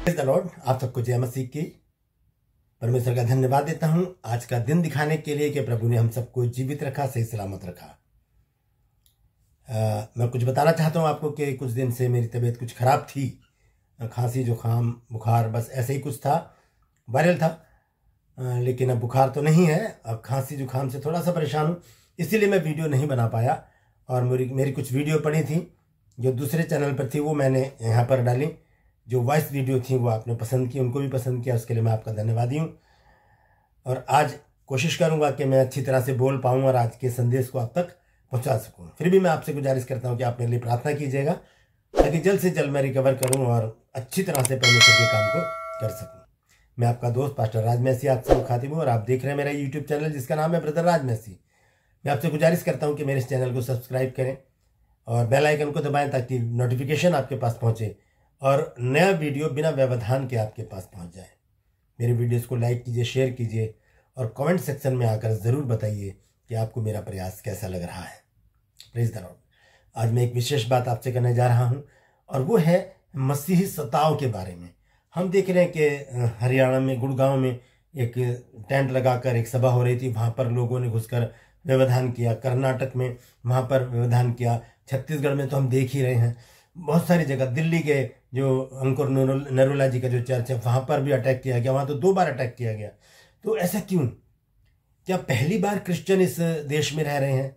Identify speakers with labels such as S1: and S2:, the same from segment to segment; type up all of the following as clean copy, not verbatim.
S1: Praise the Lord. आप सबको जय मसीह की। परमेश्वर का धन्यवाद देता हूं आज का दिन दिखाने के लिए कि प्रभु ने हम सबको जीवित रखा, सही सलामत रखा। मैं कुछ बताना चाहता हूं आपको कि कुछ दिन से मेरी तबीयत कुछ खराब थी, खांसी जुकाम बुखार बस ऐसे ही कुछ था, वायरल था। लेकिन अब बुखार तो नहीं है, अब खांसी जुकाम से थोड़ा सा परेशान हूँ, इसीलिए मैं वीडियो नहीं बना पाया। और मेरी कुछ वीडियो पड़ी थी जो दूसरे चैनल पर थी, वो मैंने यहाँ पर डाली। जो वॉइस वीडियो थी वो आपने पसंद की, उनको भी पसंद किया, उसके लिए मैं आपका धन्यवादी हूँ। और आज कोशिश करूँगा कि मैं अच्छी तरह से बोल पाऊँ और आज के संदेश को आप तक पहुँचा सकूँ। फिर भी मैं आपसे गुजारिश करता हूँ कि आप मेरे लिए प्रार्थना कीजिएगा ताकि जल्द से जल्द मैं रिकवर करूँ और अच्छी तरह से परमेश्वर के काम को कर सकूँ। मैं आपका दोस्त पास्टर राज मैसी आप सबको खातिब हूँ और आप देख रहे हैं मेरा यूट्यूब चैनल जिसका नाम है ब्रदर राज मैसी। मैं आपसे गुजारिश करता हूँ कि मेरे इस चैनल को सब्सक्राइब करें और बेल आइकन को दबाएं ताकि नोटिफिकेशन आपके पास पहुँचे और नया वीडियो बिना व्यवधान के आपके पास पहुँच जाए। मेरे वीडियोस को लाइक कीजिए, शेयर कीजिए और कमेंट सेक्शन में आकर ज़रूर बताइए कि आपको मेरा प्रयास कैसा लग रहा है। Praise the Lord. आज मैं एक विशेष बात आपसे करने जा रहा हूँ और वो है मसीही सताव के बारे में। हम देख रहे हैं कि हरियाणा में गुड़गांव में एक टेंट लगाकर एक सभा हो रही थी, वहाँ पर लोगों ने घुसकर व्यवधान किया। कर्नाटक में वहाँ पर व्यवधान किया। छत्तीसगढ़ में तो हम देख ही रहे हैं, बहुत सारी जगह। दिल्ली के जो अंकुर नरोला जी का जो चर्च है वहाँ पर भी अटैक किया गया, वहाँ तो 2 बार अटैक किया गया। तो ऐसा क्यों? क्या पहली बार क्रिश्चियन इस देश में रह रहे हैं?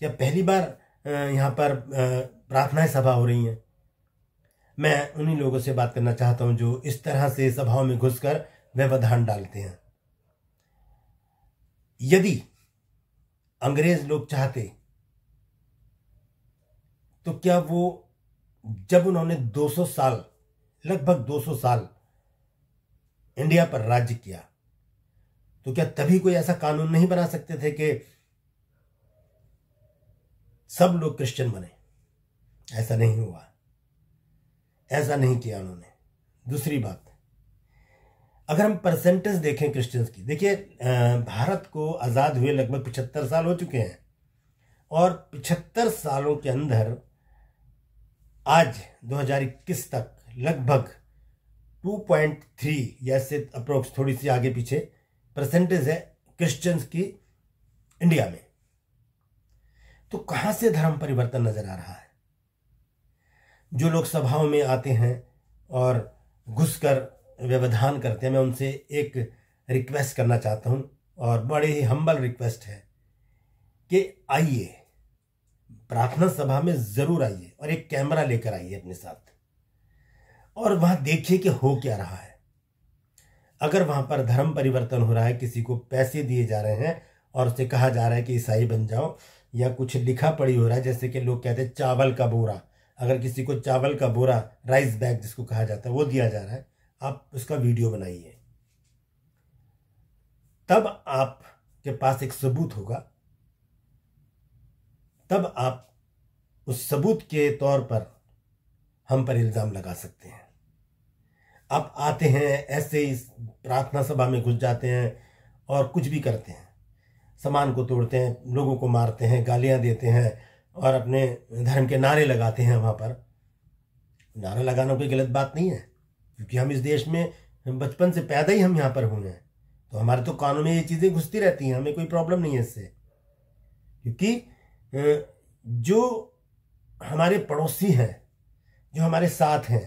S1: क्या पहली बार यहाँ पर प्रार्थनाएं सभा हो रही हैं? मैं उन्हीं लोगों से बात करना चाहता हूं जो इस तरह से सभाओं में घुसकर व्यवधान डालते हैं। यदि अंग्रेज लोग चाहते तो क्या वो, जब उन्होंने 200 साल, लगभग 200 साल इंडिया पर राज्य किया, तो क्या तभी कोई ऐसा कानून नहीं बना सकते थे कि सब लोग क्रिश्चियन बने? ऐसा नहीं हुआ, ऐसा नहीं किया उन्होंने। दूसरी बात, अगर हम परसेंटेज देखें क्रिश्चियंस की, देखिए भारत को आज़ाद हुए लगभग 75 साल हो चुके हैं और 75 सालों के अंदर आज 2021 तक लगभग 2.3 या से अप्रोक्स, थोड़ी सी आगे पीछे परसेंटेज है क्रिश्चियंस की इंडिया में। तो कहां से धर्म परिवर्तन नजर आ रहा है? जो लोग सभाओं में आते हैं और घुसकर व्यवधान करते हैं, मैं उनसे एक रिक्वेस्ट करना चाहता हूं और बड़े ही हम्बल रिक्वेस्ट है कि आइए, प्रार्थना सभा में जरूर आइए और एक कैमरा लेकर आइए अपने साथ और वहां देखिए कि हो क्या रहा है। अगर वहां पर धर्म परिवर्तन हो रहा है, किसी को पैसे दिए जा रहे हैं और उससे कहा जा रहा है कि ईसाई बन जाओ, या कुछ लिखा पढ़ी हो रहा है, जैसे कि लोग कहते हैं चावल का बोरा, अगर किसी को चावल का बोरा, राइस बैग जिसको कहा जाता है, वो दिया जा रहा है, आप उसका वीडियो बनाइए। तब आपके पास एक सबूत होगा, तब आप उस सबूत के तौर पर हम पर इल्जाम लगा सकते हैं। आप आते हैं ऐसे ही प्रार्थना सभा में घुस जाते हैं और कुछ भी करते हैं, सामान को तोड़ते हैं, लोगों को मारते हैं, गालियां देते हैं और अपने धर्म के नारे लगाते हैं। वहाँ पर नारा लगाना कोई गलत बात नहीं है, क्योंकि हम इस देश में बचपन से पैदा ही हम यहाँ पर हुए हैं, तो हमारे तो कानून में ये चीज़ें घुसती रहती हैं, हमें कोई प्रॉब्लम नहीं है इससे। क्योंकि जो हमारे पड़ोसी हैं, जो हमारे साथ हैं,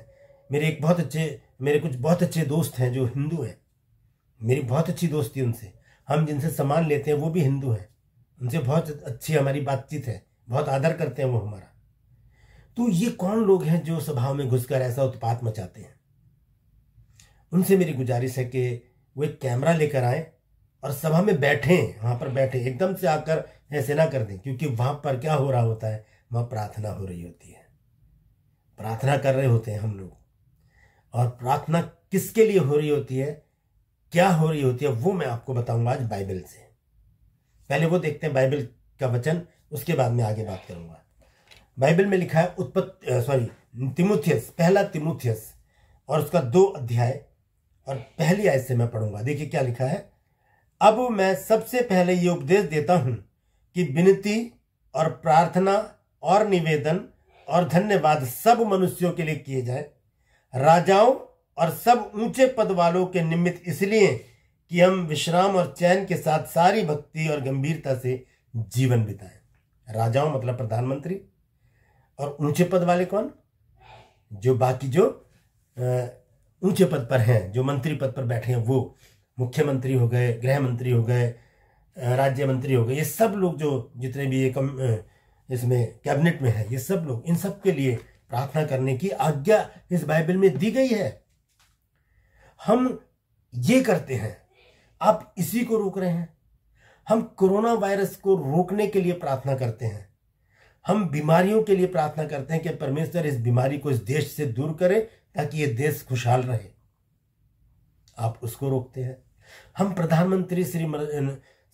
S1: मेरे कुछ बहुत अच्छे दोस्त हैं जो हिंदू हैं, मेरी बहुत अच्छी दोस्ती उनसे, हम जिनसे सामान लेते हैं वो भी हिंदू हैं, उनसे बहुत अच्छी हमारी बातचीत है, बहुत आदर करते हैं वो हमारा। तो ये कौन लोग हैं जो सभाओं में घुसकर ऐसा उत्पात मचाते हैं? उनसे मेरी गुजारिश है कि वो एक कैमरा लेकर आए और सभा में बैठें, वहाँ पर बैठे, एकदम से आकर ऐसे ना कर दें, क्योंकि वहाँ पर क्या हो रहा होता है, वहाँ प्रार्थना हो रही होती है, प्रार्थना कर रहे होते हैं हम लोग। और प्रार्थना किसके लिए हो रही होती है, क्या हो रही होती है, वो मैं आपको बताऊंगा आज बाइबल से। पहले वो देखते हैं बाइबल का वचन, उसके बाद में आगे बात करूंगा। बाइबल में लिखा है तिमुथियस, पहला तिमुथियस और उसका 2 अध्याय और पहली आयत से मैं पढ़ूंगा। देखिए क्या लिखा है। अब मैं सबसे पहले ये उपदेश देता हूं कि विनती और प्रार्थना और निवेदन और धन्यवाद सब मनुष्यों के लिए किए जाए, राजाओं और सब ऊंचे पद वालों के निमित्त इसलिए कि हम विश्राम और चैन के साथ सारी भक्ति और गंभीरता से जीवन बिताएं। राजाओं मतलब प्रधानमंत्री, और ऊंचे पद वाले कौन? जो बाकी जो ऊंचे पद पर हैं, जो मंत्री पद पर बैठे हैं, वो मुख्यमंत्री हो गए, गृह मंत्री हो गए, राज्य मंत्री हो गए, ये सब लोग जो जितने भी ये इसमें कैबिनेट में है, ये सब लोग, इन सब के लिए प्रार्थना करने की आज्ञा इस बाइबल में दी गई है। हम ये करते हैं, आप इसी को रोक रहे हैं। हम कोरोना वायरस को रोकने के लिए प्रार्थना करते हैं, हम बीमारियों के लिए प्रार्थना करते हैं कि परमेश्वर इस बीमारी को इस देश से दूर करे ताकि ये देश खुशहाल रहे। आप उसको रोकते हैं। हम प्रधानमंत्री श्री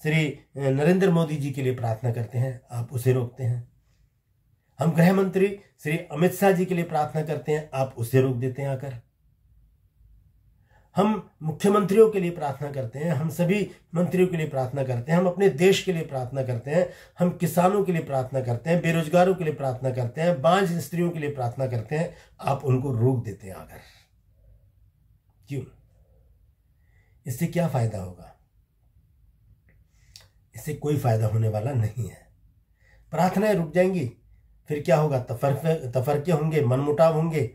S1: नरेंद्र मोदी जी के लिए प्रार्थना करते हैं, आप उसे रोकते हैं। हम गृह मंत्री श्री अमित शाह जी के लिए प्रार्थना करते हैं, आप उसे रोक देते हैं आकर। हम मुख्यमंत्रियों के लिए प्रार्थना करते हैं, हम सभी मंत्रियों के लिए प्रार्थना करते हैं, हम अपने देश के लिए प्रार्थना करते हैं, हम किसानों के लिए प्रार्थना करते हैं, बेरोजगारों के लिए प्रार्थना करते हैं, बांझ स्त्रियों के लिए प्रार्थना करते हैं, आप उनको रोक देते हैं आकर। क्यों? इससे क्या फायदा होगा? इससे कोई फायदा होने वाला नहीं है। प्रार्थनाएं रुक जाएंगी, फिर क्या होगा? तफरके होंगे, मनमुटाव होंगे,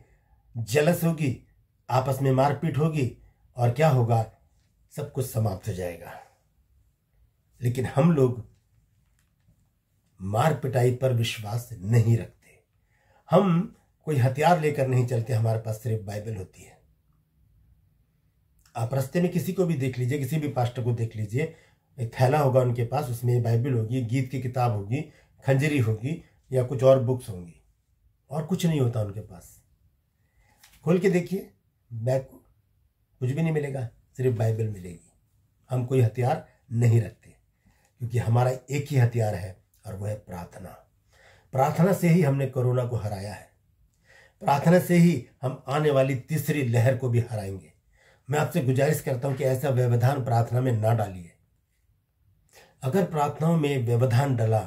S1: जलस होगी, आपस में मारपीट होगी, और क्या होगा? सब कुछ समाप्त हो जाएगा। लेकिन हम लोग मार पिटाई पर विश्वास नहीं रखते। हम कोई हथियार लेकर नहीं चलते, हमारे पास सिर्फ बाइबल होती है। आप रास्ते में किसी को भी देख लीजिए, किसी भी पास्टर को देख लीजिए, एक थैला होगा उनके पास, उसमें बाइबल होगी, गीत की किताब होगी, खंजरी होगी, या कुछ और बुक्स होंगी, और कुछ नहीं होता उनके पास। खोल के देखिए बैग को, कुछ भी नहीं मिलेगा, सिर्फ बाइबल मिलेगी। हम कोई हथियार नहीं रखते, क्योंकि हमारा एक ही हथियार है, और वह है प्रार्थना। प्रार्थना से ही हमने कोरोना को हराया है। प्रार्थना से ही हम आने वाली तीसरी लहर को भी हराएंगे। मैं आपसे गुजारिश करता हूं कि ऐसा व्यवधान प्रार्थना में ना डालिए। अगर प्रार्थनाओं में व्यवधान डला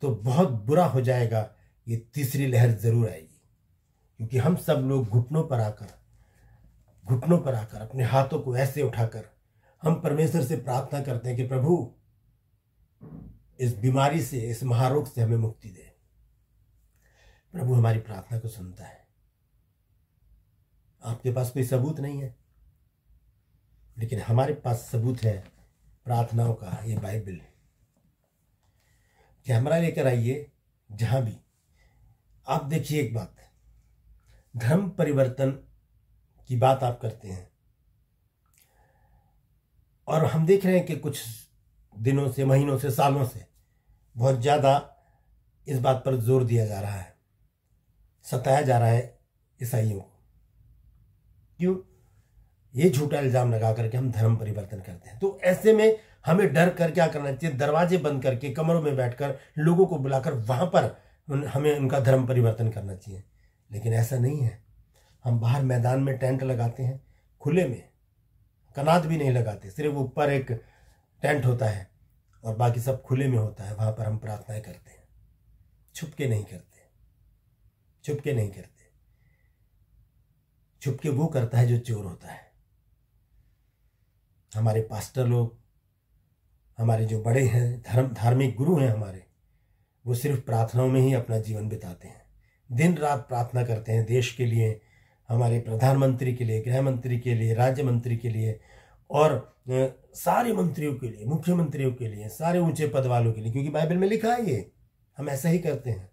S1: तो बहुत बुरा हो जाएगा। ये तीसरी लहर जरूर आएगी, क्योंकि हम सब लोग घुटनों पर आकर अपने हाथों को ऐसे उठाकर हम परमेश्वर से प्रार्थना करते हैं कि प्रभु इस बीमारी से, इस महारोग से हमें मुक्ति दे। प्रभु हमारी प्रार्थना को सुनता है। आपके पास कोई सबूत नहीं है, लेकिन हमारे पास सबूत है प्रार्थनाओं का, ये बाइबल। कैमरा लेकर आइए, जहां भी आप देखिए एक बात, धर्म परिवर्तन की बात आप करते हैं, और हम देख रहे हैं कि कुछ दिनों से, महीनों से, सालों से बहुत ज्यादा इस बात पर जोर दिया जा रहा है, सताया जा रहा है ईसाइयों को। क्यों? ये झूठा इल्जाम लगा करके हम धर्म परिवर्तन करते हैं। तो ऐसे में हमें डर कर क्या करना चाहिए? दरवाजे बंद करके, कमरों में बैठकर, लोगों को बुलाकर वहां पर हमें उनका धर्म परिवर्तन करना चाहिए। लेकिन ऐसा नहीं है। हम बाहर मैदान में टेंट लगाते हैं, खुले में, कनात भी नहीं लगाते, सिर्फ ऊपर एक टेंट होता है और बाकी सब खुले में होता है। वहां पर हम प्रार्थनाएं करते हैं, छुपके नहीं करते। छुपके नहीं करते। छुपके वो करता है जो चोर होता है। हमारे पास्टर लोग, हमारे जो बड़े हैं, धार्मिक गुरु हैं हमारे, वो सिर्फ प्रार्थनाओं में ही अपना जीवन बिताते हैं। दिन रात प्रार्थना करते हैं देश के लिए, हमारे प्रधानमंत्री के लिए, गृह मंत्री के लिए, राज्य मंत्री के लिए, और सारे मंत्रियों के लिए, मुख्यमंत्रियों के लिए, सारे ऊंचे पद वालों के लिए, क्योंकि बाइबल में लिखा है ये। हम ऐसा ही करते हैं।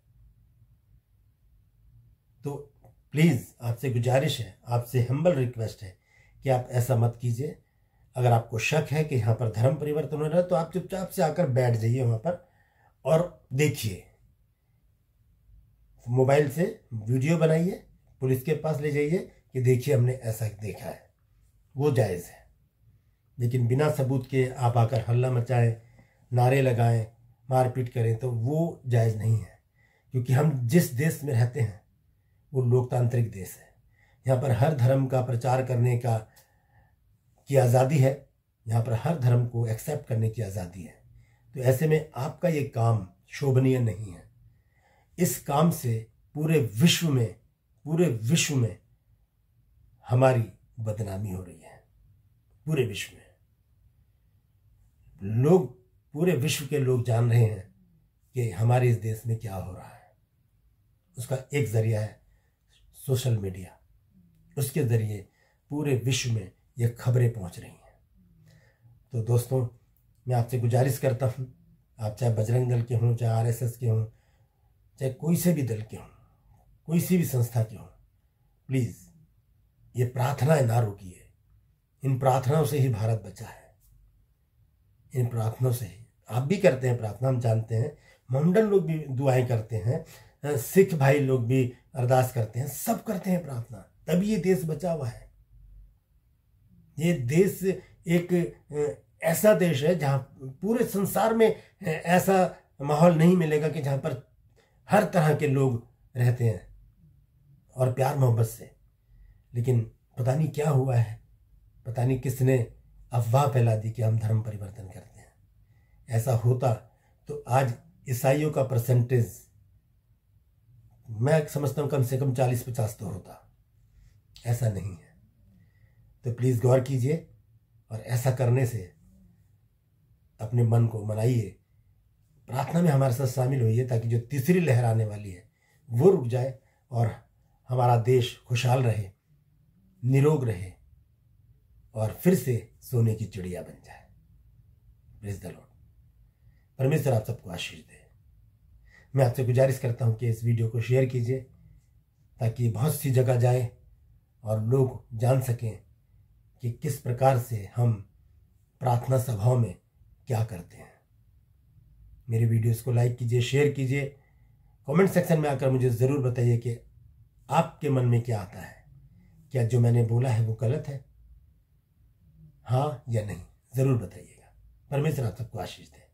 S1: तो प्लीज आपसे गुजारिश है, आपसे हम्बल रिक्वेस्ट है कि आप ऐसा मत कीजिए। अगर आपको शक है कि यहाँ पर धर्म परिवर्तन हो रहा है, तो आप चुपचाप से आकर बैठ जाइए वहां पर और देखिए। मोबाइल से वीडियो बनाइए, पुलिस के पास ले जाइए कि देखिए हमने ऐसा देखा है, वो जायज़ है। लेकिन बिना सबूत के आप आकर हल्ला मचाएं, नारे लगाएं, मारपीट करें, तो वो जायज़ नहीं है। क्योंकि हम जिस देश में रहते हैं वो लोकतांत्रिक देश है। यहाँ पर हर धर्म का प्रचार करने की आज़ादी है। यहाँ पर हर धर्म को एक्सेप्ट करने की आज़ादी है। तो ऐसे में आपका ये काम शोभनीय नहीं है। इस काम से पूरे विश्व में हमारी बदनामी हो रही है पूरे विश्व में। लोग, पूरे विश्व के लोग जान रहे हैं कि हमारे इस देश में क्या हो रहा है। उसका एक जरिया है सोशल मीडिया, उसके जरिए पूरे विश्व में ये खबरें पहुंच रही हैं। तो दोस्तों, मैं आपसे गुजारिश करता हूं, आप चाहे बजरंग दल के हों, चाहे आरएसएस के हों, चाहे कोई से भी दल के हों, कोई सी भी संस्था के हों, प्लीज़ ये प्रार्थनाएं ना रोकिए। इन प्रार्थनाओं से ही भारत बचा है, इन प्रार्थनाओं से ही। आप भी करते हैं प्रार्थना, हम जानते हैं, मोहम्मडन लोग भी दुआएं करते हैं, सिख भाई लोग भी अरदास करते हैं, सब करते हैं प्रार्थना, तभी ये देश बचा हुआ है। ये देश एक ऐसा देश है जहाँ पूरे संसार में ऐसा माहौल नहीं मिलेगा कि जहाँ पर हर तरह के लोग रहते हैं और प्यार मोहब्बत से। लेकिन पता नहीं क्या हुआ है, पता नहीं किसने अफवाह फैला दी कि हम धर्म परिवर्तन करते हैं। ऐसा होता तो आज ईसाइयों का परसेंटेज मैं समझता हूँ कम से कम 40-50 तो होता। ऐसा नहीं है। तो प्लीज़ गौर कीजिए और ऐसा करने से अपने मन को मनाइए, प्रार्थना में हमारे साथ शामिल होइए, ताकि जो तीसरी लहर आने वाली है वो रुक जाए और हमारा देश खुशहाल रहे, निरोग रहे और फिर से सोने की चिड़िया बन जाए। Praise the Lord. परमेश्वर आप सबको आशीष दे। मैं आपसे गुजारिश करता हूं कि इस वीडियो को शेयर कीजिए, ताकि बहुत सी जगह जाए और लोग जान सकें कि किस प्रकार से हम प्रार्थना सभाओं में क्या करते हैं। मेरे वीडियोस को लाइक कीजिए, शेयर कीजिए, कमेंट सेक्शन में आकर मुझे ज़रूर बताइए कि आपके मन में क्या आता है, क्या जो मैंने बोला है वो गलत है, हाँ या नहीं, ज़रूर बताइएगा। परमेश्वर आप सबको आशीष दे।